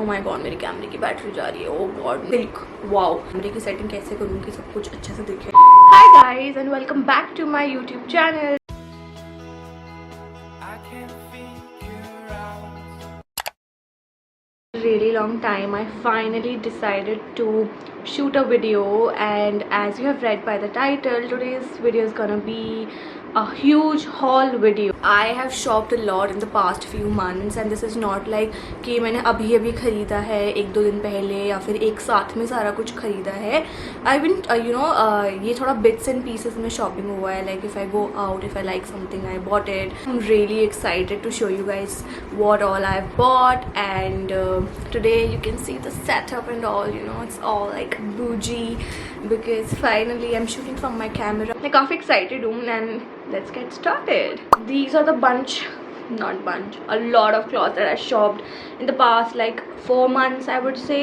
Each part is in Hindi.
ओ माय गॉड, मेरी कैमरे की बैटरी जा रही है। ओ गॉड मिल्क, वाओ। कैमरे की सेटिंग कैसे करूँ कि सब कुछ अच्छे से दिखे। Hi guys and welcome back to my YouTube channel. Really long time I finally decided to shoot a video, and as you have read by the title, today's video is gonna be a huge haul video. I have shopped a lot in the past few months and this is not like कि मैंने अभी अभी ख़रीदा है एक दो दिन पहले या फिर एक साथ में सारा कुछ ख़रीदा है. I've been ये थोड़ा bits and pieces में shopping हुआ है. Like if I go out, if I like something, I bought it. I'm really excited to show you guys what all I've bought, and today you can see the setup and all. You know, it's all like bougie because finally I'm shooting from my camera. मैं काफ़ी excited हूँ and let's get started. These are the a lot of clothes that I shopped in the past like 4 months, I would say.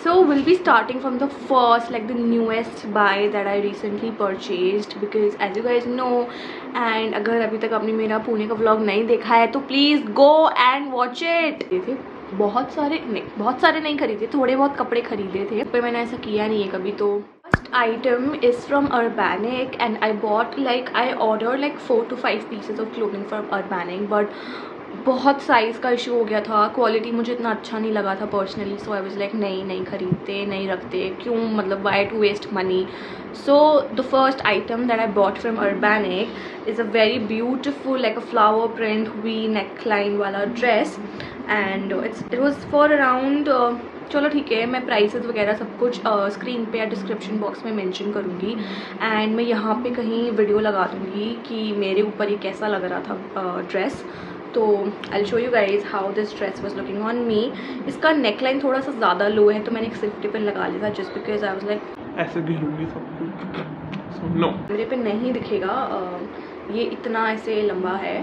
So we'll be starting from the first, like the newest buy that I recently purchased, because as you guys know, and अगर अभी तक आपने मेरा पुणे का vlog नहीं देखा है तो please go and watch it. बहुत सारे नहीं खरीदे, थोड़े बहुत कपड़े खरीदे थे, पर मैंने ऐसा किया नहीं है कभी. तो first item is from Urbanic and I bought like I ordered like 4 to 5 pieces of clothing from Urbanic, but बहुत साइज़ का इशू हो गया था. क्वालिटी मुझे इतना अच्छा नहीं लगा था personally, so I was like नहीं खरीदते, नहीं रखते, क्यों, मतलब why to waste money. So the first item that I bought from Urbanic is a very beautiful like a flower print V neckline वाला dress, and it was for around, चलो ठीक है, मैं प्राइसेस वगैरह सब कुछ स्क्रीन पे या डिस्क्रिप्शन बॉक्स में मेंशन करूँगी, एंड मैं यहाँ पे कहीं वीडियो लगा दूँगी कि मेरे ऊपर ये कैसा लग रहा था ड्रेस. तो I show you guys how this dress was looking on me. इसका नेकलाइन थोड़ा सा ज़्यादा लो है तो मैंने एक सेफ्टी पिन लगा लिया था just because I was like ऐसे गिरूंगी सब कुछ. नो, मेरे पे नहीं दिखेगा. ये इतना ऐसे लंबा है.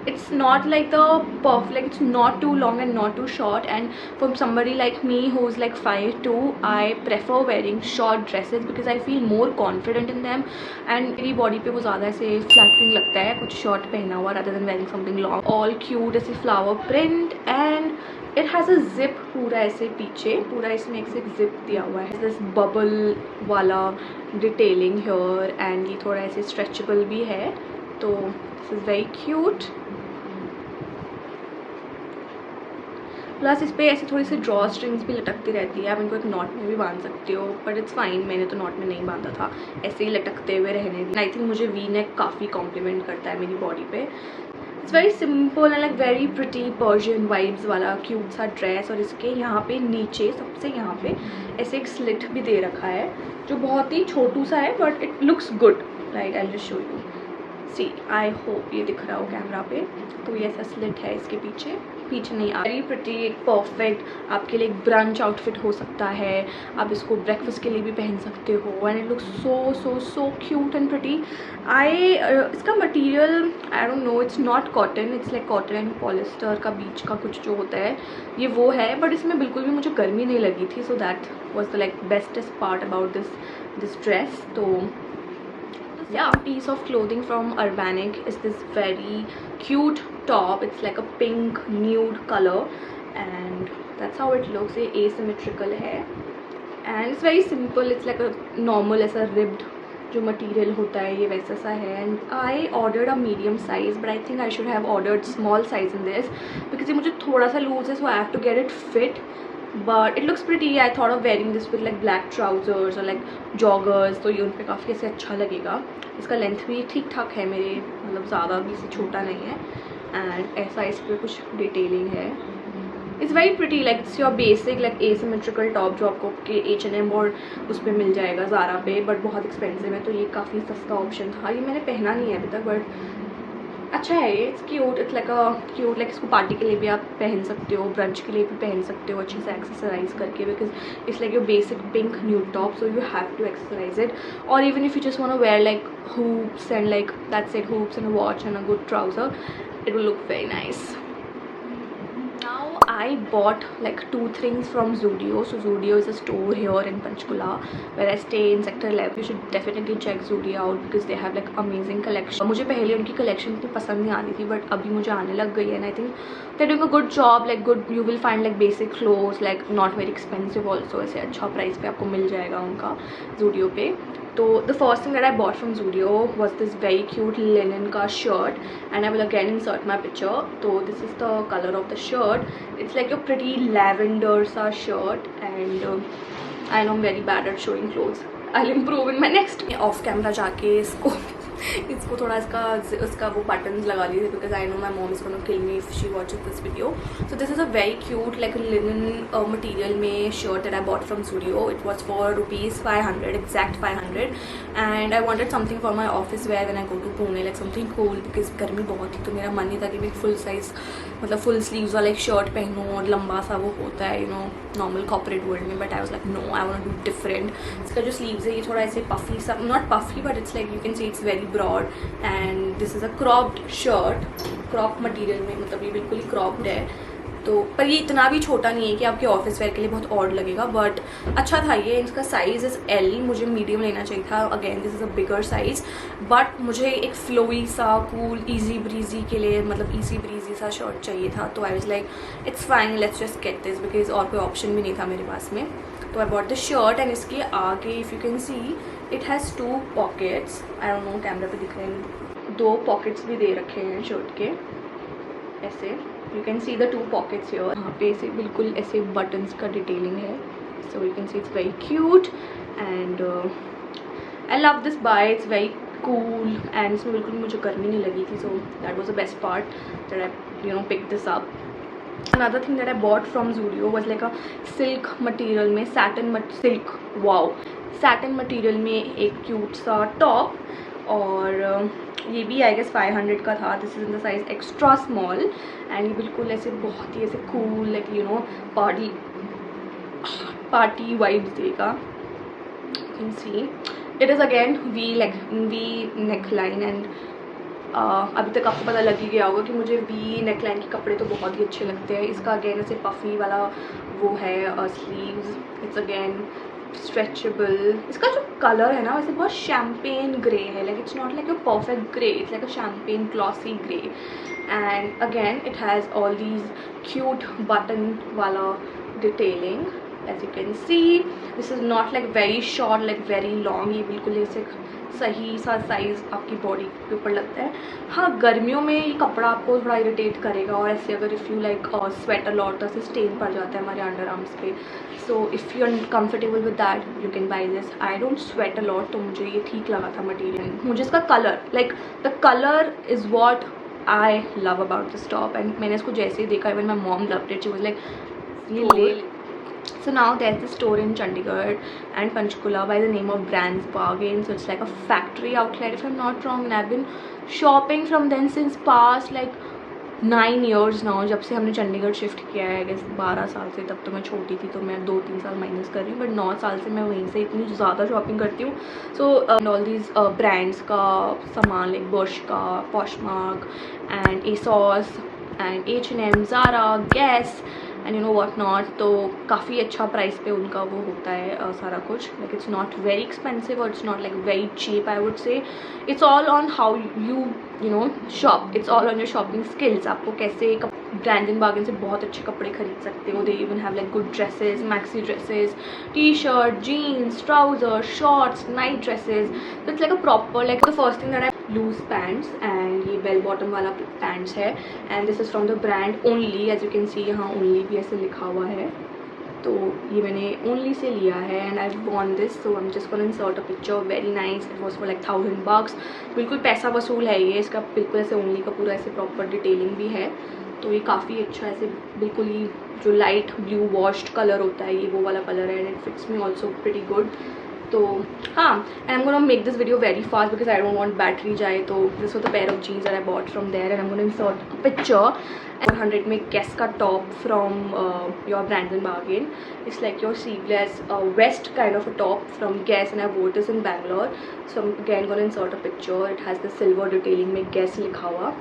It's not like the perfect, like it's not too long and not too short, and for somebody like me who's like 5'2", I prefer wearing short dresses because I feel more confident in them, and मेरी body पे वो ज़्यादा ऐसे flattering लगता है कुछ short पहना हुआ rather than wearing something long. All cute ऐसे flower print, and it has a zip पूरा ऐसे पीछे, पूरा इसमें एक zip दिया हुआ है. This bubble वाला detailing here, and ये थोड़ा ऐसे stretchable भी है, तो this is very cute. Plus इस पर ऐसे थोड़ी सी ड्रॉ स्ट्रिंग्स भी लटकती रहती है, आप इनको एक नॉट में भी बांध सकते हो, बट इट्स फाइन. मैंने तो नॉट में नहीं बांधा था, ऐसे ही लटकते हुए रहने. आई थिंक मुझे वी नेक काफ़ी कॉम्प्लीमेंट करता है मेरी बॉडी पे. It's very simple and like very pretty Persian vibes वाला क्यूट सा ड्रेस, और इसके यहाँ पे नीचे सबसे यहाँ पे ऐसे एक स्लिट भी दे रखा है जो बहुत ही छोटू सा है, but it looks good. Like I just show you, see, I hope ये दिख रहा हो कैमरा पे. तो ये ऐसा स्लिट है इसके पीछे नहीं. वेरी प्रिटी, एक परफेक्ट आपके लिए एक ब्रंच आउटफिट हो सकता है. आप इसको ब्रेकफास्ट के लिए भी पहन सकते हो, and it looks so cute and pretty. इसका material I don't know, it's not cotton, it's like cotton and polyester का बीच का कुछ जो होता है ये वो है, बट इसमें बिल्कुल भी मुझे गर्मी नहीं लगी थी. So that was the like bestest part about this dress. तो yeah, piece of clothing from Urbanic is this very cute top. It's like a pink nude color, and that's how it looks. ये asymmetrical है, and it's very simple. It's like a normal ऐसा ribbed जो मटेरियल होता है ये वैसा सा है. And I ordered a medium size, but I think I should have ordered small size in this because ये मुझे थोड़ा सा लूज है, so I have to get it fit. But it looks pretty. I thought of wearing this with like black trousers or like joggers, तो ये उन पे काफ़ी ऐसे अच्छा लगेगा. इसका लेंथ भी ठीक ठाक है मेरे, मतलब ज़्यादा भी इसे छोटा नहीं है, एंड ऐसा इस पर कुछ डिटेलिंग है. It's very pretty, like it's your basic like asymmetrical top जो आपको के H&M और उस पर मिल जाएगा ज़ारा पे, बट बहुत एक्सपेंसिव है, तो ये काफ़ी सस्ता ऑप्शन था. ये मैंने पहना नहीं है अभी तक, बट अच्छा है ये. It's cute, it's like a cute, like इसको पार्टी के लिए भी आप पहन सकते हो, ब्रंच के लिए भी पहन सकते हो अच्छे से एक्सेसराइज करके, because it's like your basic pink nude top, so you have to accessorize it. और even if you just want to wear like hoops and like that's it, hoops and a watch and a good trouser, it will look very nice. Now I bought like 2 things from Zudio. So Zudio is a store here in Panchkula where I stay in sector 11. You should definitely check Zudio out because they have like amazing collection. मुझे पहले उनकी collection इतनी पसंद नहीं आती थी but अभी मुझे आने लग गई है and I think they're doing a good job. Like good, you will find like basic clothes, like not very expensive also. ऐसे अच्छा price पे आपको मिल जाएगा उनका Zudio पे. So the first thing that I bought from Zudio was this very cute linen ka shirt, and I will again insert my picture. So this is the color of the shirt. It's like a pretty lavender sa shirt, and I know I'm very bad at showing clothes. I'll improve in my next. Off camera जाके इसको थोड़ा इसका वो बटन्स लगा लिए थे because I know my mom is gonna kill me if she watches this video. So this is a very cute like linen material में shirt that I bought from Zudio. It was for ₹500 exact 500 and I wanted something for my office wear when I go to Pune like something cool because गर्मी बहुत थी तो मेरा मन नहीं था कि मैं फुल साइज मतलब फुल स्लीव्स वाला एक शर्ट पहनूँ और लंबा सा वो होता है नॉर्मल कॉर्पोरेट वर्ल्ड में. But I was like no I want to do different. इसका जो स्लीव्स है ये थोड़ा ऐसे पफी सा, not puffy but it's like you can see it's very broad and this is a cropped shirt. Crop material में मतलब ये बिल्कुल ही क्रॉप्ड है तो पर ये इतना भी छोटा नहीं है कि आपके ऑफिस वेयर के लिए बहुत ऑड लगेगा बट अच्छा था ये. इसका साइज़ इज़ L. मुझे मीडियम लेना चाहिए था. Again this is a bigger size but मुझे एक फ्लोई सा कूल ईजी ब्रीजी के लिए मतलब ईजी ब्रीजी सा शर्ट चाहिए था. तो आई was like it's fine let's just get this because और कोई ऑप्शन भी नहीं था मेरे पास में. तो I bought the shirt and इसके आगे if you can see it has 2 pockets. I don't no camera पे दिख रहे हैं. 2 पॉकेट्स भी दे रखे हैं शर्ट के ऐसे. You can see the 2 pockets here. यहाँ पे ऐसे बिल्कुल ऐसे बटन्स का डिटेलिंग है. So you can see it's very cute and I love this buy. It's very cool and इसमें बिल्कुल मुझे गर्मी नहीं लगी थी. So that was the best part that I pick this up. Another thing that I bought from Zudio was like a silk material में satin material में एक cute सा top और ये भी आई गेस 500 का था. This is in the size extra small and ये बिल्कुल ऐसे बहुत ही ऐसे कूल लाइक पार्टी वाइब्स देगा. You can see it is again V neck line and अभी तक आपको पता लग ही गया होगा कि मुझे वी नेक लाइन के कपड़े तो बहुत ही अच्छे लगते हैं. इसका अगेन ऐसे पफी वाला वो है स्लीव्स. It's again stretchable. इसका जो कलर है ना वैसे बहुत शैम्पेन ग्रे है. Like it's not like a perfect grey, it's like a champagne glossy grey and again it has all these cute button वाला detailing. As you can see this is not like very short like very long. ये बिल्कुल ऐसे सही सा साइज़ आपकी बॉडी के ऊपर लगता है. हाँ गर्मियों में ये कपड़ा आपको थोड़ा इरिटेट करेगा और ऐसे अगर if you like sweat a lot से स्टेन पड़ जाता है हमारे अंडर आर्म्स पे. So if you are comfortable with that you can buy this. I don't sweat a lot तो मुझे ये ठीक लगा था मटेरियल. मुझे इसका colour like the colour is what I love about this top and मैंने इसको जैसे ही देखा even my mom loved it. She was like ये ले. So now there's this store in Chandigarh and Panchkula by the name of Brands Bargain. So it's like a factory outlet if I'm not wrong, and I've been shopping from then since past like 9 years now. जब से हमने चंडीगढ़ शिफ्ट किया है गेस 12 साल से. तब तो मैं छोटी थी तो मैं 2-3 साल माइनस कर रही हूँ बट 9 साल से मैं वहीं से इतनी ज़्यादा शॉपिंग करती हूँ. सो ऑल दीज ब्रांड्स का सामान लाइक बर्श का, Poshmark and ASOS and H&M, Zara, Guess and you know what not. तो काफ़ी अच्छा प्राइस पे उनका वो होता है सारा कुछ. Like it's not very expensive और it's not like very cheap. I would say it's all on how you know shop. It's all on your shopping skills. आपको कैसे ब्रांड एंड बार्गेन से बहुत अच्छे कपड़े खरीद सकते हो. They even have like good dresses, maxi dresses, T shirt, jeans, trouser, shorts, night dresses. तो it's like a proper like the first thing that I loose pants and ये बेल बॉटम वाला पैंट्स है and this is from the brand only. As you can see यहाँ ओनली भी ऐसे लिखा हुआ है तो ये मैंने ओनली से लिया है and I want this. So I am just gonna insert a picture. Very nice. It was for like $1000. बिल्कुल पैसा वसूल है ये. इसका बिल्कुल ऐसे ओनली का पूरा ऐसे प्रॉपर डिटेलिंग भी है. तो ये काफ़ी अच्छा ऐसे बिल्कुल ही जो लाइट ब्लू वॉश्ड कलर होता है ये वो वाला कलर है and it fits me also pretty good. तो हाँ and I am gonna make this video very fast because I don't want battery जाए. तो this was the pair of jeans that I bought from there and I am gonna insert a picture. 100 में Guess का top from your Brands and Bargain. It's like your sleeveless vest kind of a top from Guess and I wore this in Bangalore. So I'm again gonna insert a picture. It has the silver detailing में Guess लिखा हुआ.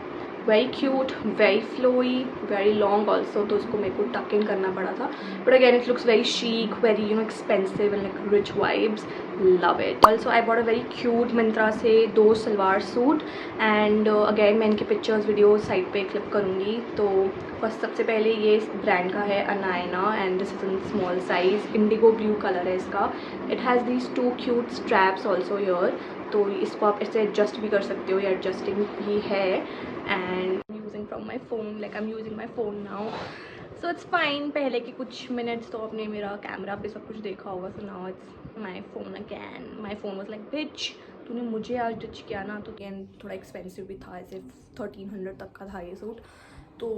Very cute, very flowy, very long also, तो उसको मेरे को टक इन करना पड़ा था. But again it looks very chic, very expensive and like rich vibes. Love it. Also I bought a very cute Myntra से 2 सलवार सूट एंड अगेन मैं इनके पिक्चर्स वीडियोज साइड पे क्लिप करूँगी. तो फर्स्ट सबसे पहले ये इस ब्रांड का है Anayna and this is in small size. Indigo blue colour है इसका. It has these 2 cute straps also your. तो इसको आप ऐसे एडजस्ट भी कर सकते हो, ये एडजस्टिंग ही है. And using from my phone, like I am using my phone now, so it's fine. पहले के कुछ मिनट्स तो आपने मेरा कैमरा पे सब कुछ देखा होगा. So now it's my phone again. My phone was like bitch, तूने मुझे आज डिच किया ना. तो अगैन थोड़ा एक्सपेंसिव भी था, ऐसे 1300 तक का था ये सूट. तो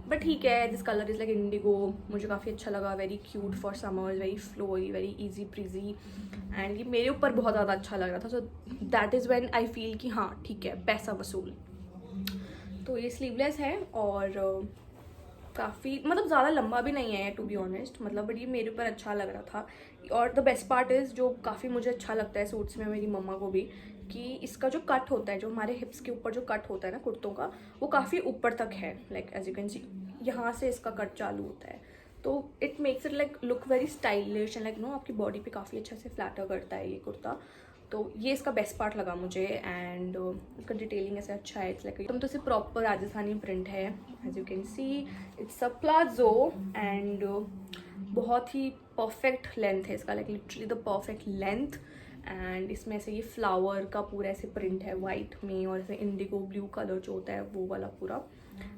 बट ठीक है. This colour is like indigo, मुझे काफ़ी अच्छा लगा. Very cute for summers, very flowy, very easy breezy. And ये मेरे ऊपर बहुत ज़्यादा अच्छा लग रहा था. So that is when I feel कि हाँ ठीक है, पैसा वसूल. तो ये स्लीवलेस है और काफ़ी मतलब ज़्यादा लंबा भी नहीं है टू बी ऑनेस्ट, मतलब बट ये मेरे ऊपर अच्छा लग रहा था. और द बेस्ट पार्ट इज़ जो काफ़ी मुझे अच्छा लगता है सूट्स में, मेरी मम्मा को भी, कि इसका जो कट होता है, जो हमारे हिप्स के ऊपर जो कट होता है ना कुर्तों का, वो काफ़ी ऊपर तक है. Like as you can see, यहाँ से इसका कट चालू होता है. तो it makes it like look very stylish and like आपकी बॉडी पे काफ़ी अच्छे से फ्लैटर करता है ये कुर्ता. तो ये इसका बेस्ट पार्ट लगा मुझे. एंड इसका डिटेलिंग ऐसे अच्छा है. इट्स लाइक एकदम तो इसे प्रॉपर राजस्थानी प्रिंट है. As you can see it's a palazzo and बहुत ही परफेक्ट लेंथ है इसका, like literally the perfect length. And इसमें ऐसे ये फ्लावर का पूरा ऐसे प्रिंट है वाइट में, और ऐसे इंडिगो ब्लू कलर जो होता है वो वाला पूरा.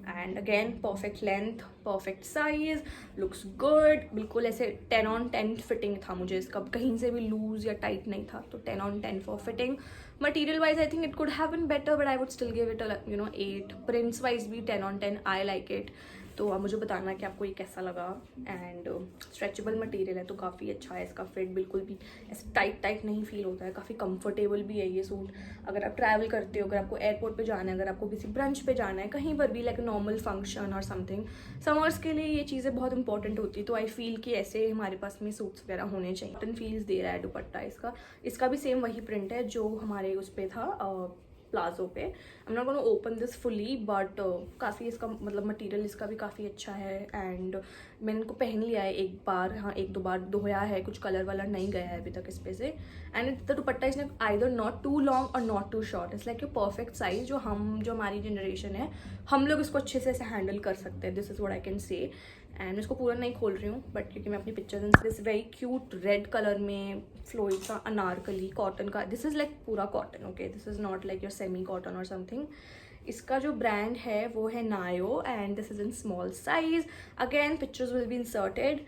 And again perfect length, perfect size, looks good. बिल्कुल ऐसे 10 on 10 फिटिंग था मुझे इसका, कहीं से भी लूज या टाइट नहीं था. तो 10 on 10 for fitting. Material wise I think it could have been better, but I would still give it 8. Prints wise भी 10 on 10, आई लाइक इट. तो आप मुझे बताना कि आपको ये कैसा लगा. एंड स्ट्रेचेबल मटेरियल है तो काफ़ी अच्छा है इसका फिट. बिल्कुल भी ऐसे टाइट टाइट नहीं फील होता है. काफ़ी कंफर्टेबल भी है ये सूट. अगर आप ट्रैवल करते हो, अगर आपको एयरपोर्ट पे जाना है, अगर आपको किसी ब्रंच पे जाना है, कहीं पर भी लाइक नॉर्मल फंक्शन और समथिंग, समर्स के लिए ये चीज़ें बहुत इंपॉर्टेंट होती है. तो आई फील कि ऐसे हमारे पास में सूट्स वगैरह होने चाहिए. कॉटन फील्स दे रहा है दुपट्टा इसका. इसका भी सेम वही प्रिंट है जो हमारे उस पर था प्लाजो पे. I am not gonna open this fully, but काफ़ी इसका मतलब मटेरियल इसका भी काफ़ी अच्छा है. एंड मैंने इनको पहन लिया है एक बार, हाँ 1-2 बार धोया है. कुछ कलर वाला नहीं गया है अभी तक इस पे से. एंड द दुपट्टा इसने आइदर नॉट टू लॉन्ग और not too short. It's like a perfect size जो हमारी जनरेशन है, हम लोग इसको अच्छे से ऐसे हैंडल कर सकते हैं. This is what I can से. एंड इसको पूरा नहीं खोल रही हूँ बट क्योंकि मैं अपनी picture this very cute red colour में फ्लोई सा अनारकली कॉटन का. दिस इज़ लाइक पूरा cotton. Okay, this is not like your semi cotton और समथिंग. इसका जो ब्रांड है वो है नायो and this is in small size. Again pictures will be inserted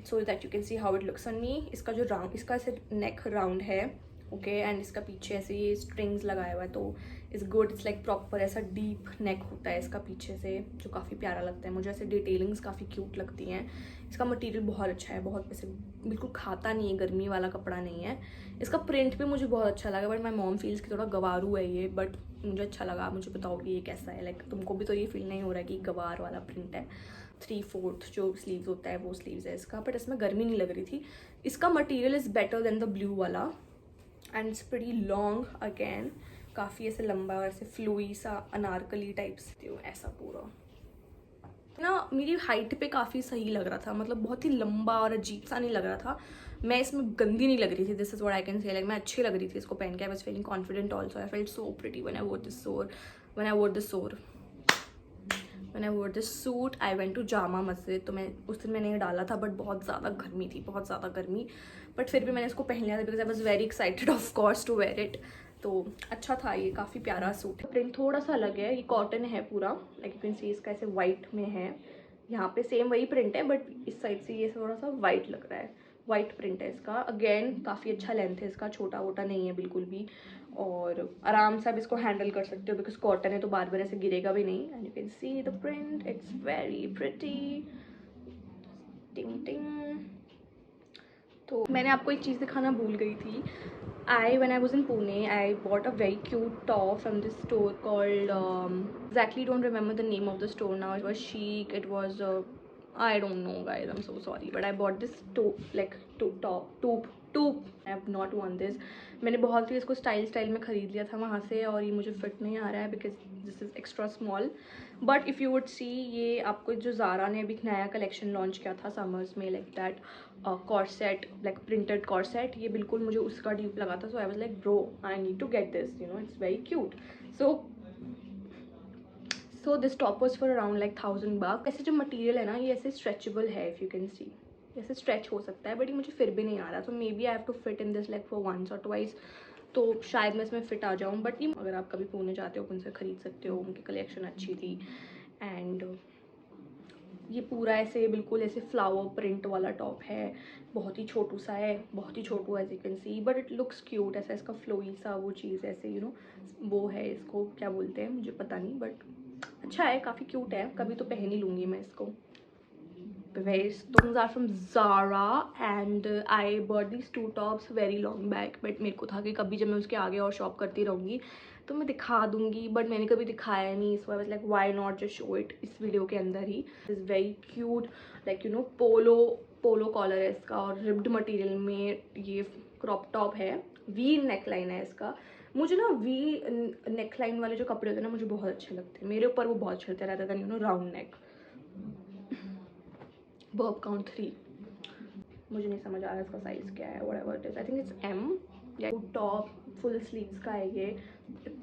so that you can see how it looks on me. इसका जो राउंड, इसका ऐसे नेक राउंड है. ओके, एंड इसका पीछे ऐसे ये स्ट्रिंग्स लगाया हुआ है. तो is good. It's like proper ऐसा डीप नेक होता है इसका पीछे से, जो काफ़ी प्यारा लगता है मुझे. ऐसे डिटेलिंग्स काफ़ी क्यूट लगती हैं. इसका मटेरियल बहुत अच्छा है, बहुत ऐसे बिल्कुल खाता नहीं है, गर्मी वाला कपड़ा नहीं है. इसका प्रिंट भी मुझे बहुत अच्छा लगा. बट माई मॉम फील्स की थोड़ा गवारू है ये, बट मुझे अच्छा लगा. मुझे बताओ कि ये कैसा है. लाइक तुमको भी तो ये फील नहीं हो रहा है कि गवार वाला प्रिंट है. 3/4 जो स्लीव्स होता है वो स्लीव्स है इसका. बट इसमें गर्मी नहीं लग रही थी. इसका material is better than the blue वाला. And it's pretty long again, काफ़ी ऐसे लंबा और ऐसे फ्लूई सा अनारकली टाइप्स ऐसा पूरा ना. मेरी हाइट पे काफ़ी सही लग रहा था, मतलब बहुत ही लंबा और अजीब सा नहीं लग रहा था. मैं इसमें गंदी नहीं लग रही थी. This is what I can say. Like मैं अच्छी लग रही थी इसको पहन के. I was feeling confident also. I felt so pretty when I wore this suit. I went to Jama Masjid. तो मैं उस दिन मैंने ये डाला था बट बहुत ज़्यादा गर्मी थी, बहुत ज़्यादा गर्मी. बट फिर भी मैंने इसको पहन लिया था because I was very excited of course to wear it. तो अच्छा था ये, काफ़ी प्यारा सूट. प्रिंट थोड़ा सा अलग है, ये कॉटन है पूरा. लाइक यू कैन सी इसका ऐसे वाइट में है. यहाँ पे सेम वही प्रिंट है बट इस साइड से ये थोड़ा सा वाइट लग रहा है. वाइट प्रिंट है इसका. अगेन काफ़ी अच्छा लेंथ है इसका, छोटा वोटा नहीं है बिल्कुल भी. और आराम से आप इसको हैंडल कर सकते हो बिकॉज कॉटन है तो बार बार ऐसे गिरेगा भी नहीं. And you can see the print, it's very pretty. टिंग टिंग. तो मैंने आपको एक चीज़ दिखाना भूल गई थी. when I was in Pune, I bought a very cute top from this store called exactly don't remember the name of the store now. It was chic. It was I don't know guys, I'm so sorry, but I bought this tube. I have not worn this. मैंने बहुत ही इसको स्टाइल में ख़रीद लिया था वहाँ से, और ये मुझे फिट नहीं आ रहा है because this is extra small. But if you would see, ये आपको जो ज़ारा ने अभी नया कलेक्शन लॉन्च किया था समर्स में, like that corset, like printed corset, ये बिल्कुल मुझे उसका ड्यूप लगा था. So I was like bro, I need to get this, you know, it's very cute. So this top was for around like $1000. ऐसे जो मटीरियल है ना, ये ऐसे स्ट्रेचेबल है, इफ़ यू कैन सी, ऐसे स्ट्रेच हो सकता है, बट ये मुझे फिर भी नहीं आ रहा. तो maybe I have to fit in this like for once और ट्वाइस, तो शायद मैं इसमें फिट आ जाऊँ. बट ये अगर आप कभी पुणे जाते हो उनसे ख़रीद सकते हो, उनकी कलेक्शन अच्छी थी. एंड ये पूरा ऐसे बिल्कुल ऐसे फ्लावर प्रिंट वाला टॉप है, बहुत ही छोटू सा है, बहुत ही छोटू as you can see, but it looks cute. ऐसा इसका फ्लोई सा वो चीज़ ऐसे, यू नो, वो है, इसको क्या बोलते हैं मुझे पता नहीं, बट अच्छा है, काफ़ी क्यूट है. कभी तो पहन ही लूँगी मैं इसको. Those are from Zara and I bought these two tops very long back, but मेरे को था कि कभी जब मैं उसके आगे और शॉप करती रहूँगी तो मैं दिखा दूँगी, बट मैंने कभी दिखाया नहीं. So I was like why not just show it इस वीडियो के अंदर ही. Is very cute, like you know, polo collar है इसका, और रिब्ड मटेरियल में ये क्रॉप टॉप है. वी नेकलाइन है इसका. मुझे ना वी नेकलाइन वाले जो कपड़े होते हैं ना, मुझे बहुत अच्छे लगते हैं. मेरे ऊपर वो बहुत चलते रहता था, यू नो, राउंड नेक. बर्ब काउंट 3, मुझे नहीं समझ आ रहा इसका साइज़ क्या है. Whatever it is, I think it's M. या टॉप फुल स्लीव्स का है ये.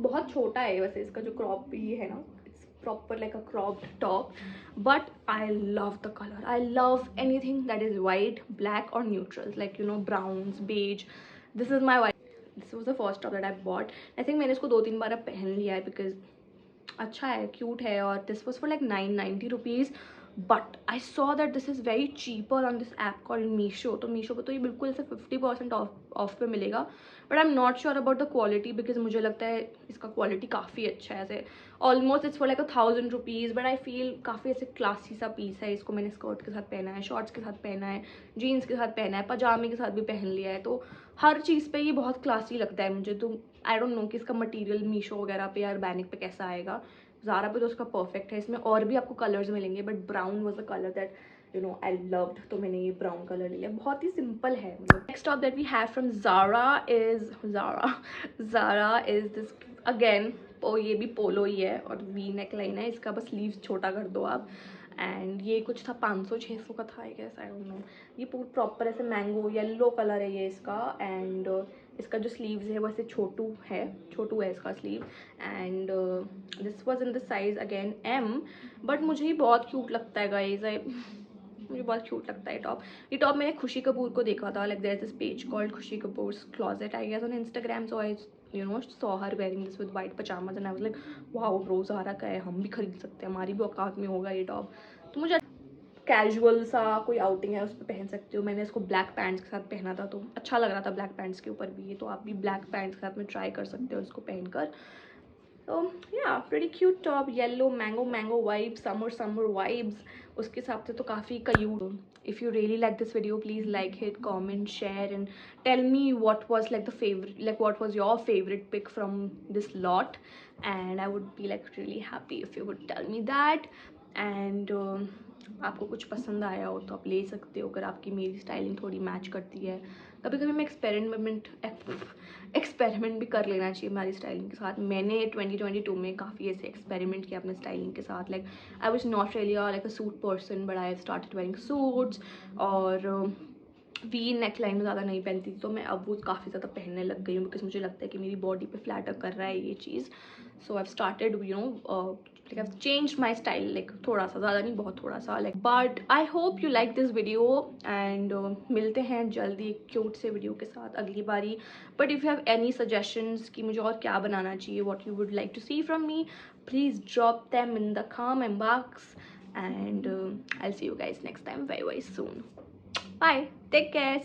बहुत छोटा है वैसे इसका जो क्रॉप भी है ना, it's proper like a cropped top. But I love the colour. I love anything that is white, black और neutrals, like you know, browns, beige. This is my white. This was the first top that I bought. I think मैंने इसको 2-3 बार अब पहन लिया है बिकॉज अच्छा है, क्यूट है. और this was for like 990 rupees. But I saw that this is very cheaper on this app called Meesho. तो मीशो पर तो ये बिल्कुल ऐसे 50% ऑफ पे मिलेगा. But I am not sure about the quality because मुझे लगता है इसका क्वालिटी काफ़ी अच्छा है. ऐसे almost it's for like 1000 rupees, but I feel काफ़ी ऐसे क्लासी सा पीस है. इसको मैंने स्कर्ट के साथ पहना है, शॉर्ट्स के साथ पहना है, जीन्स के साथ पहना है, पजामे के साथ भी पहन लिया है. तो हर चीज़ पे ये बहुत क्लासी लगता है मुझे. तो आई डोंट नो कि इसका मटीरियल मीशो वगैरह पे या अर्बैनिक पे कैसा आएगा. ज़ारा पे तो उसका परफेक्ट है. इसमें और भी आपको कलर्स मिलेंगे, but brown was the colour that you know I loved, तो मैंने ये ब्राउन कलर ले लिया. बहुत ही सिंपल है. मतलब next top that we have from Zara is this again. ये भी पोलो ही है और वी नेक लाइन है. इसका बस स्लीव्स छोटा कर दो आप. एंड ये कुछ था 500-600 का था, I guess, I don't know. ये पूरा प्रॉपर ऐसे मैंगो येलो कलर है ये इसका. एंड इसका जो स्लीव्स है वो ऐसे छोटू है इसका sleeve. And this was in the size again M. But मुझे ही बहुत क्यूट लगता है गाइज. मुझे बहुत क्यूट लगता है टॉप. ये टॉप मैंने खुशी कपूर को देखा था, like there is this page called Khushi Kapoor's closet, I guess, on Instagram. So I you know saw her wearing this with white pyjamas and I was like wow bro, Zara का है, हम भी खरीद सकते हैं, हमारी भी औकात में होगा ये टॉप. तो मुझे कैजुअल सा कोई आउटिंग है उस पर पहन सकती हो. मैंने इसको ब्लैक पैंट्स के साथ पहना था तो अच्छा लग रहा था ब्लैक पैंट्स के ऊपर भी. ये तो आप भी ब्लैक पैंट्स के साथ में ट्राई कर सकते हो इसको पहनकर. तो या pretty cute top. Yellow mango vibes, summer vibes, उसके हिसाब से तो काफ़ी cute. If you really like this video please like hit, comment, share and tell me what was your favorite pick from this lot, and I would be like really happy if you would tell me that. And आपको कुछ पसंद आया हो तो आप ले सकते हो अगर आपकी मेरी स्टाइलिंग थोड़ी मैच करती है. कभी कभी मैं एक्सपेरिमेंट भी कर लेना चाहिए हमारी स्टाइलिंग के साथ. मैंने 2022 में काफ़ी ऐसे एक्सपेरिमेंट किया अपने स्टाइलिंग के साथ. Like I was not really like a suit person, but I started wearing suits. और वी नेक लाइन में ज़्यादा नहीं पहनती थी, तो मैं अब वो काफ़ी ज़्यादा पहनने लग गई हूँ बिकॉज मुझे लगता है कि मेरी बॉडी पे फ्लैटर कर रहा है ये चीज़. So I started you know like I've changed my style, like थोड़ा सा, ज़्यादा नहीं, बहुत थोड़ा सा. like but I hope you like this video and मिलते हैं जल्दी एक क्यूट से वीडियो के साथ अगली बारी. but if you have any suggestions कि मुझे और क्या बनाना चाहिए, what you would like to see from me, please drop them in the comment box and I'll see you guys next time very soon. Bye, take care.